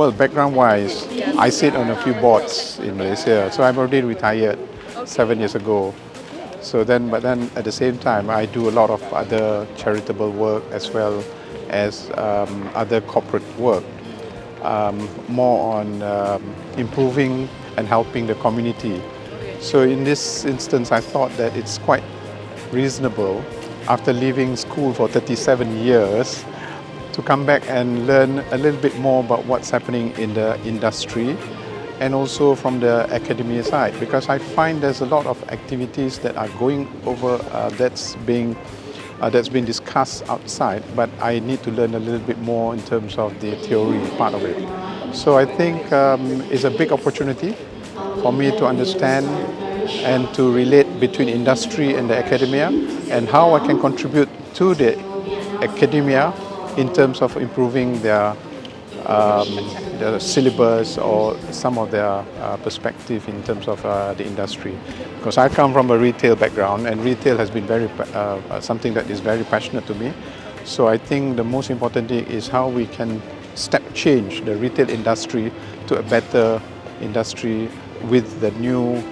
Well, background-wise, I sit on a few boards in Malaysia, so I'm already retired 7 years ago. But then at the same time, I do a lot of other charitable work as well as other corporate work, more on improving and helping the community. So in this instance, I thought that it's quite reasonable, after leaving school for 37 years, to come back and learn a little bit more about what's happening in the industry and also from the academia side, because I find there's a lot of activities that are going over that's being discussed outside, but I need to learn a little bit more in terms of the theory part of it. So I think it's a big opportunity for me to understand and to relate between industry and the academia, and how I can contribute to the academia in terms of improving their syllabus or some of their perspective in terms of the industry. Because I come from a retail background, and retail has been something that is very passionate to me. So I think the most important thing is how we can step change the retail industry to a better industry with the new,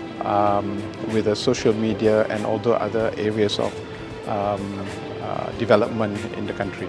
with the social media and all the other areas of development in the country.